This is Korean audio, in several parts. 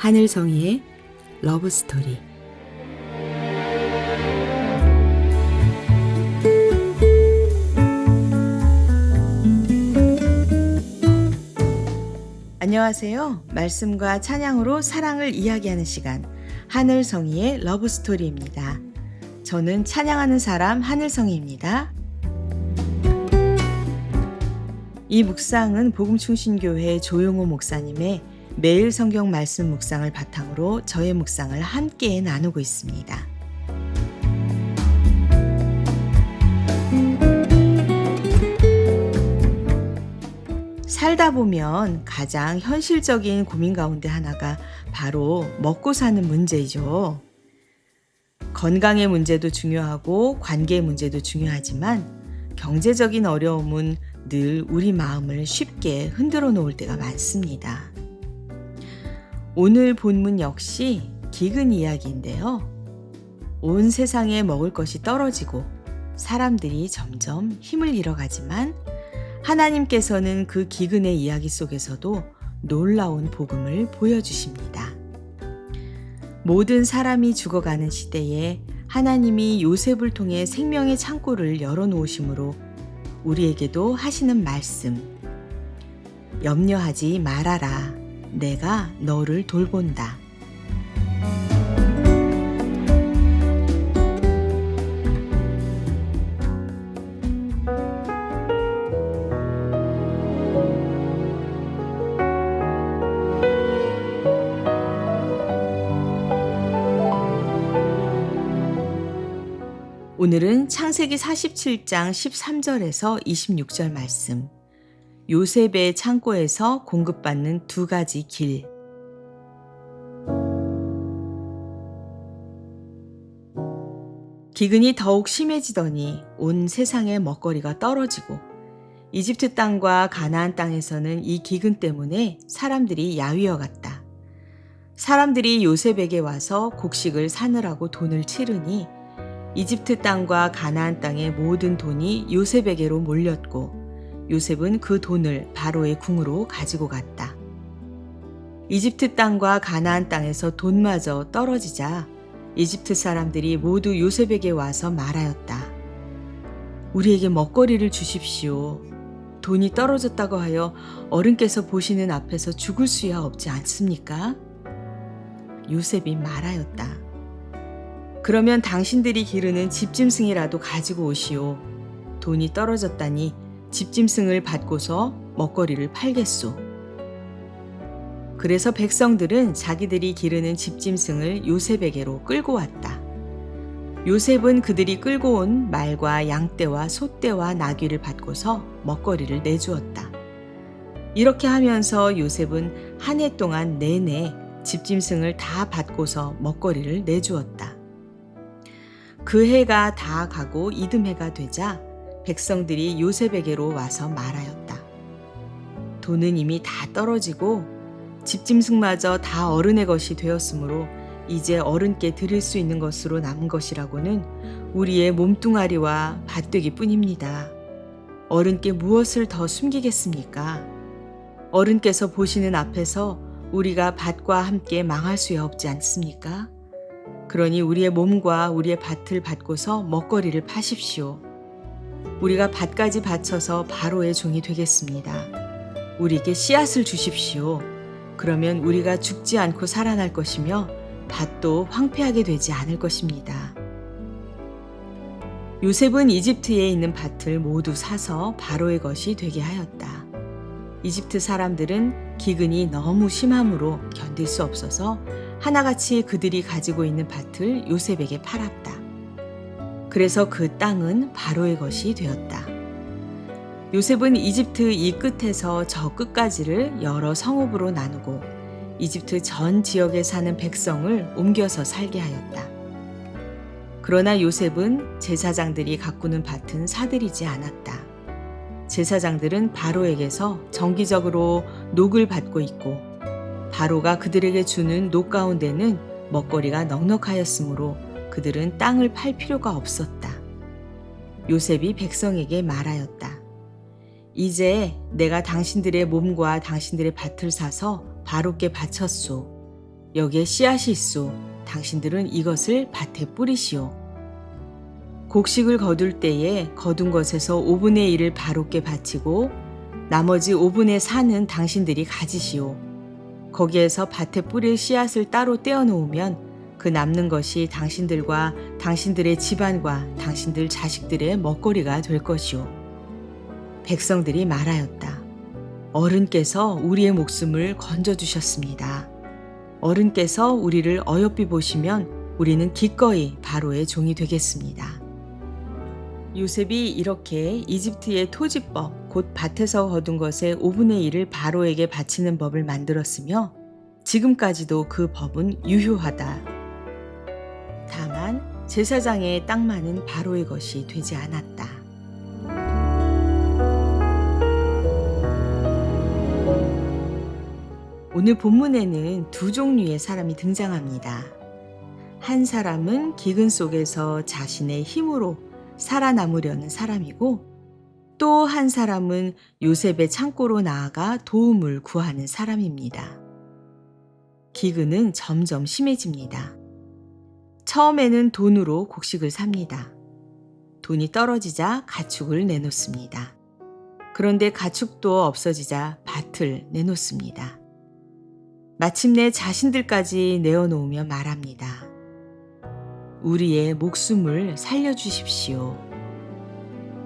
하늘성이의 러브스토리. 안녕하세요. 말씀과 찬양으로 사랑을 이야기하는 시간, 하늘성이의 러브스토리입니다. 저는 찬양하는 사람 하늘성이입니다. 이 묵상은 복음충신교회 조용호 목사님의 매일 성경 말씀 묵상을 바탕으로 저의 묵상을 함께 나누고 있습니다. 살다 보면 가장 현실적인 고민 가운데 하나가 바로 먹고 사는 문제이죠. 건강의 문제도 중요하고 관계의 문제도 중요하지만 경제적인 어려움은 늘 우리 마음을 쉽게 흔들어 놓을 때가 많습니다. 오늘 본문 역시 기근 이야기인데요. 온 세상에 먹을 것이 떨어지고 사람들이 점점 힘을 잃어가지만 하나님께서는 그 기근의 이야기 속에서도 놀라운 복음을 보여주십니다. 모든 사람이 죽어가는 시대에 하나님이 요셉을 통해 생명의 창고를 열어놓으심으로 우리에게도 하시는 말씀, 염려하지 말아라. 내가 너를 돌본다. 오늘은 창세기 47장 13절에서 26절 말씀, 요셉의 창고에서 공급받는 두 가지 길. 기근이 더욱 심해지더니 온 세상의 먹거리가 떨어지고 이집트 땅과 가나안 땅에서는 이 기근 때문에 사람들이 야위어 갔다. 사람들이 요셉에게 와서 곡식을 사느라고 돈을 치르니 이집트 땅과 가나안 땅의 모든 돈이 요셉에게로 몰렸고 요셉은 그 돈을 바로의 궁으로 가지고 갔다. 이집트 땅과 가나안 땅에서 돈마저 떨어지자 이집트 사람들이 모두 요셉에게 와서 말하였다. 우리에게 먹거리를 주십시오. 돈이 떨어졌다고 하여 어른께서 보시는 앞에서 죽을 수야 없지 않습니까? 요셉이 말하였다. 그러면 당신들이 기르는 집짐승이라도 가지고 오시오. 돈이 떨어졌다니 집짐승을 받고서 먹거리를 팔겠소. 그래서 백성들은 자기들이 기르는 집짐승을 요셉에게로 끌고 왔다. 요셉은 그들이 끌고 온 말과 양떼와 소떼와 나귀를 받고서 먹거리를 내주었다. 이렇게 하면서 요셉은 한 해 동안 내내 집짐승을 다 받고서 먹거리를 내주었다. 그 해가 다 가고 이듬해가 되자 백성들이 요셉에게로 와서 말하였다. 돈은 이미 다 떨어지고 집짐승마저 다 어른의 것이 되었으므로 이제 어른께 드릴 수 있는 것으로 남은 것이라고는 우리의 몸뚱아리와 밭되기 뿐입니다. 어른께 무엇을 더 숨기겠습니까? 어른께서 보시는 앞에서 우리가 밭과 함께 망할 수야 없지 않습니까? 그러니 우리의 몸과 우리의 밭을 받고서 먹거리를 파십시오. 우리가 밭까지 바쳐서 바로의 종이 되겠습니다. 우리에게 씨앗을 주십시오. 그러면 우리가 죽지 않고 살아날 것이며 밭도 황폐하게 되지 않을 것입니다. 요셉은 이집트에 있는 밭을 모두 사서 바로의 것이 되게 하였다. 이집트 사람들은 기근이 너무 심함으로 견딜 수 없어서 하나같이 그들이 가지고 있는 밭을 요셉에게 팔았다. 그래서 그 땅은 바로의 것이 되었다. 요셉은 이집트 이 끝에서 저 끝까지를 여러 성읍으로 나누고 이집트 전 지역에 사는 백성을 옮겨서 살게 하였다. 그러나 요셉은 제사장들이 가꾸는 밭은 사들이지 않았다. 제사장들은 바로에게서 정기적으로 녹을 받고 있고 바로가 그들에게 주는 녹 가운데는 먹거리가 넉넉하였으므로 그들은 땅을 팔 필요가 없었다. 요셉이 백성에게 말하였다. 이제 내가 당신들의 몸과 당신들의 밭을 사서 바로께 바쳤소. 여기에 씨앗이 있소. 당신들은 이것을 밭에 뿌리시오. 곡식을 거둘 때에 거둔 것에서 5분의 1을 바로께 바치고 나머지 5분의 4는 당신들이 가지시오. 거기에서 밭에 뿌릴 씨앗을 따로 떼어 놓으면 그 남는 것이 당신들과 당신들의 집안과 당신들 자식들의 먹거리가 될 것이오. 백성들이 말하였다. 어른께서 우리의 목숨을 건져주셨습니다. 어른께서 우리를 어여삐 보시면 우리는 기꺼이 바로의 종이 되겠습니다. 요셉이 이렇게 이집트의 토지법, 곧 밭에서 거둔 것의 5분의 1을 바로에게 바치는 법을 만들었으며 지금까지도 그 법은 유효하다. 다만 제사장의 땅만은 바로의 것이 되지 않았다. 오늘 본문에는 두 종류의 사람이 등장합니다. 한 사람은 기근 속에서 자신의 힘으로 살아남으려는 사람이고 또 한 사람은 요셉의 창고로 나아가 도움을 구하는 사람입니다. 기근은 점점 심해집니다. 처음에는 돈으로 곡식을 삽니다. 돈이 떨어지자 가축을 내놓습니다. 그런데 가축도 없어지자 밭을 내놓습니다. 마침내 자신들까지 내어놓으며 말합니다. 우리의 목숨을 살려주십시오.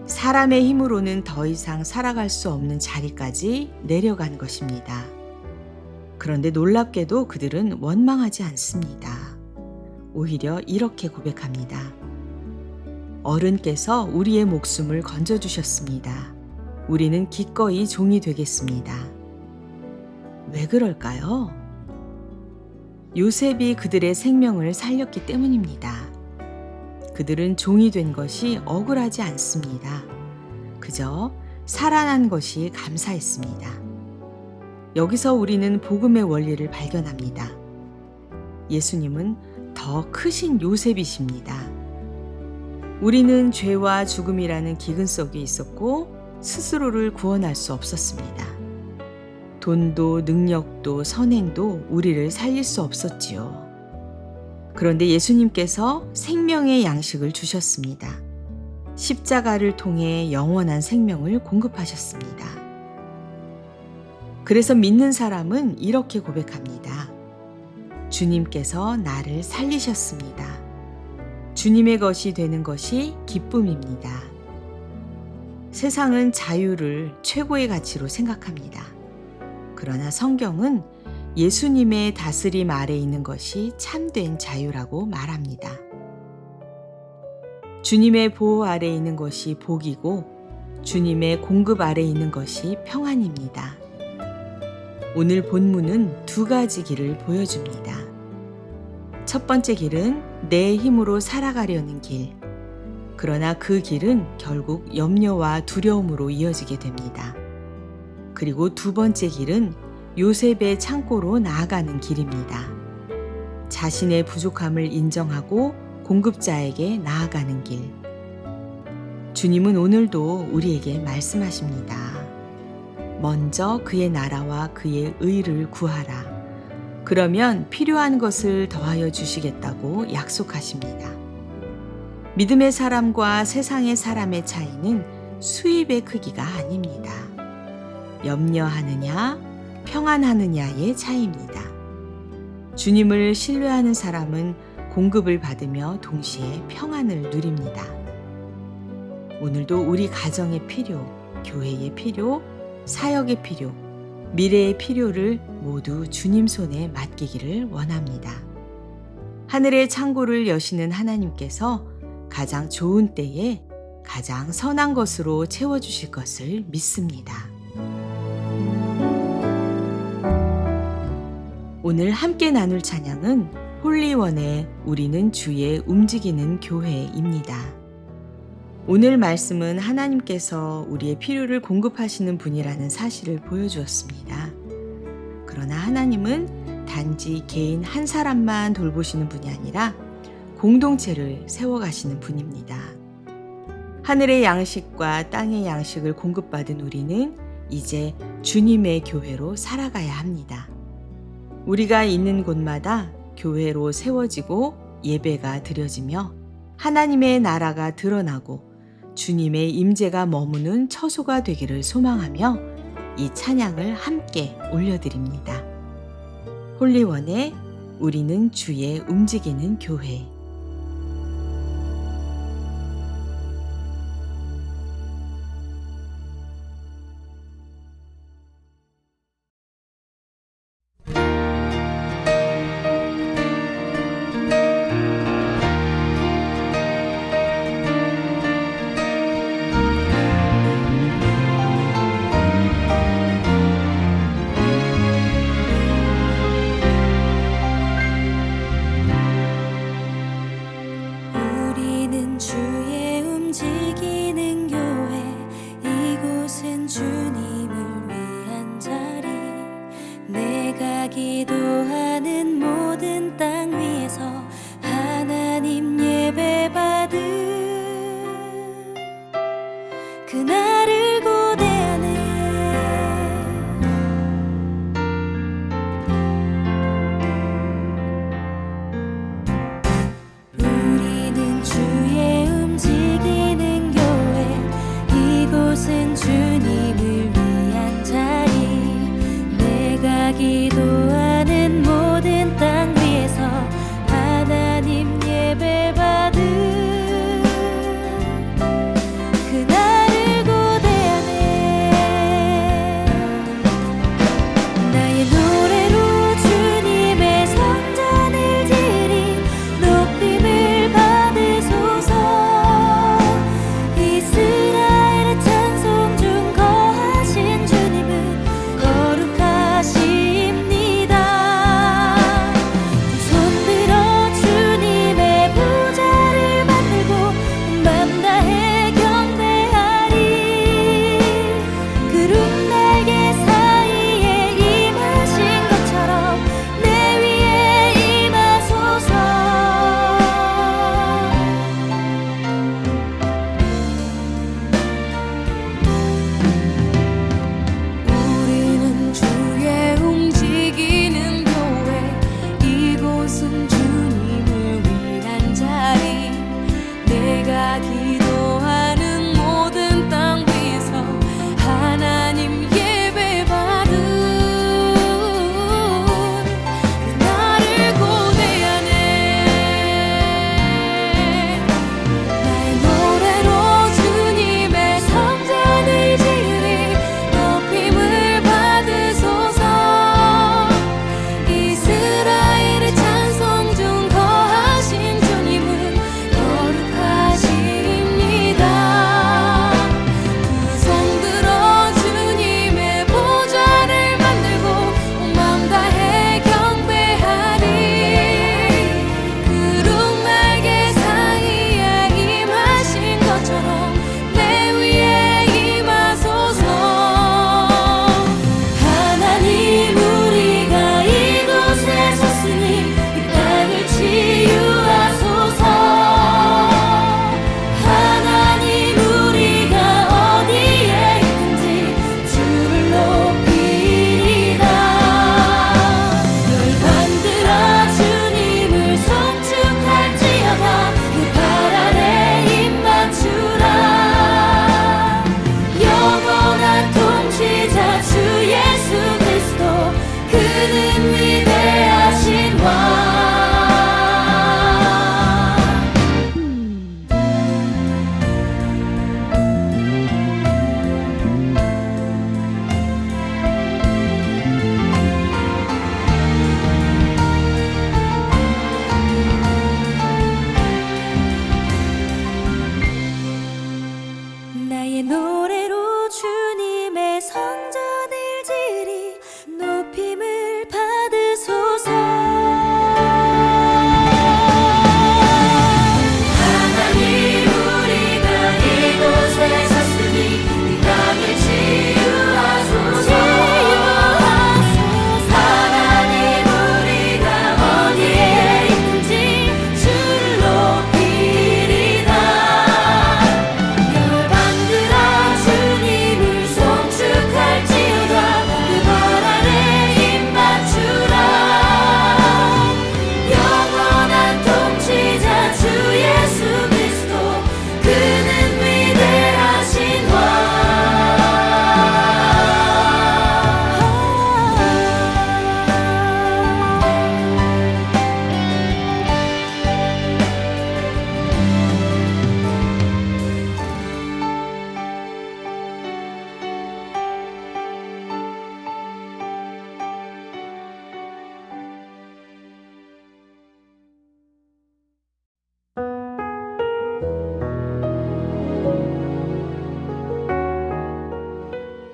사람의 힘으로는 더 이상 살아갈 수 없는 자리까지 내려간 것입니다. 그런데 놀랍게도 그들은 원망하지 않습니다. 오히려 이렇게 고백합니다. 어른께서 우리의 목숨을 건져주셨습니다. 우리는 기꺼이 종이 되겠습니다. 왜 그럴까요? 요셉이 그들의 생명을 살렸기 때문입니다. 그들은 종이 된 것이 억울하지 않습니다. 그저 살아난 것이 감사했습니다. 여기서 우리는 복음의 원리를 발견합니다. 예수님은 더 크신 요셉이십니다. 우리는 죄와 죽음이라는 기근 속에 있었고 스스로를 구원할 수 없었습니다. 돈도 능력도 선행도 우리를 살릴 수 없었지요. 그런데 예수님께서 생명의 양식을 주셨습니다. 십자가를 통해 영원한 생명을 공급하셨습니다. 그래서 믿는 사람은 이렇게 고백합니다. 주님께서 나를 살리셨습니다. 주님의 것이 되는 것이 기쁨입니다. 세상은 자유를 최고의 가치로 생각합니다. 그러나 성경은 예수님의 다스림 아래 있는 것이 참된 자유라고 말합니다. 주님의 보호 아래 있는 것이 복이고 주님의 공급 아래 있는 것이 평안입니다. 오늘 본문은 두 가지 길을 보여줍니다. 첫 번째 길은 내 힘으로 살아가려는 길. 그러나 그 길은 결국 염려와 두려움으로 이어지게 됩니다. 그리고 두 번째 길은 요셉의 창고로 나아가는 길입니다. 자신의 부족함을 인정하고 공급자에게 나아가는 길. 주님은 오늘도 우리에게 말씀하십니다. 먼저 그의 나라와 그의 의를 구하라. 그러면 필요한 것을 더하여 주시겠다고 약속하십니다. 믿음의 사람과 세상의 사람의 차이는 수입의 크기가 아닙니다. 염려하느냐, 평안하느냐의 차이입니다. 주님을 신뢰하는 사람은 공급을 받으며 동시에 평안을 누립니다. 오늘도 우리 가정의 필요, 교회의 필요, 사역의 필요, 미래의 필요를 모두 주님 손에 맡기기를 원합니다. 하늘의 창고를 여시는 하나님께서 가장 좋은 때에 가장 선한 것으로 채워주실 것을 믿습니다. 오늘 함께 나눌 찬양은 홀리원의 우리는 주의 움직이는 교회입니다. 오늘 말씀은 하나님께서 우리의 필요를 공급하시는 분이라는 사실을 보여주었습니다. 그러나 하나님은 단지 개인 한 사람만 돌보시는 분이 아니라 공동체를 세워가시는 분입니다. 하늘의 양식과 땅의 양식을 공급받은 우리는 이제 주님의 교회로 살아가야 합니다. 우리가 있는 곳마다 교회로 세워지고 예배가 드려지며 하나님의 나라가 드러나고 주님의 임재가 머무는 처소가 되기를 소망하며 이 찬양을 함께 올려드립니다. 홀리원의 우리는 주의 움직이는 교회.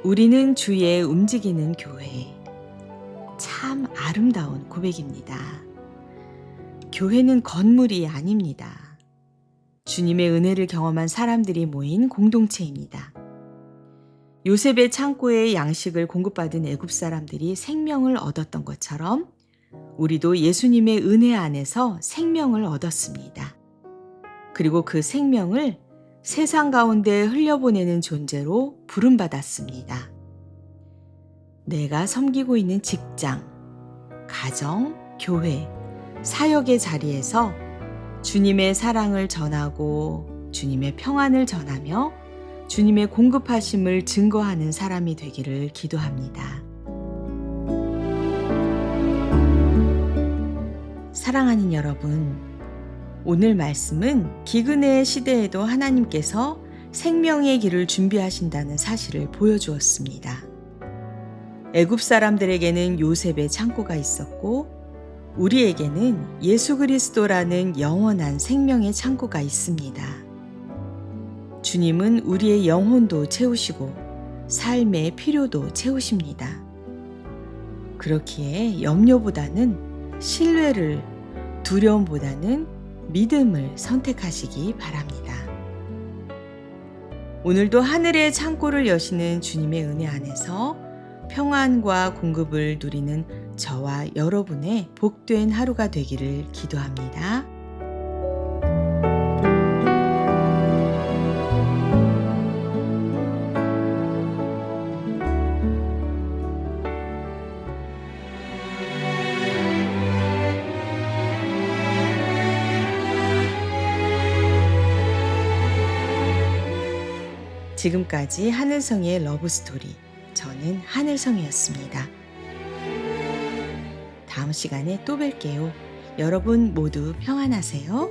우리는 주의 움직이는 교회. 참 아름다운 고백입니다. 교회는 건물이 아닙니다. 주님의 은혜를 경험한 사람들이 모인 공동체입니다. 요셉의 창고에 양식을 공급받은 애굽 사람들이 생명을 얻었던 것처럼 우리도 예수님의 은혜 안에서 생명을 얻었습니다. 그리고 그 생명을 세상 가운데 흘려보내는 존재로 부름받았습니다. 내가 섬기고 있는 직장, 가정, 교회, 사역의 자리에서 주님의 사랑을 전하고 주님의 평안을 전하며 주님의 공급하심을 증거하는 사람이 되기를 기도합니다. 사랑하는 여러분, 오늘 말씀은 기근의 시대에도 하나님께서 생명의 길을 준비하신다는 사실을 보여주었습니다. 애굽 사람들에게는 요셉의 창고가 있었고 우리에게는 예수 그리스도라는 영원한 생명의 창고가 있습니다. 주님은 우리의 영혼도 채우시고 삶의 필요도 채우십니다. 그렇기에 염려보다는 신뢰를, 두려움보다는 믿음을 선택하시기 바랍니다. 오늘도 하늘의 창고를 여시는 주님의 은혜 안에서 평안과 공급을 누리는 저와 여러분의 복된 하루가 되기를 기도합니다. 지금까지 하늘성의 러브스토리, 저는 하늘성이었습니다. 다음 시간에 또 뵐게요. 여러분 모두 평안하세요.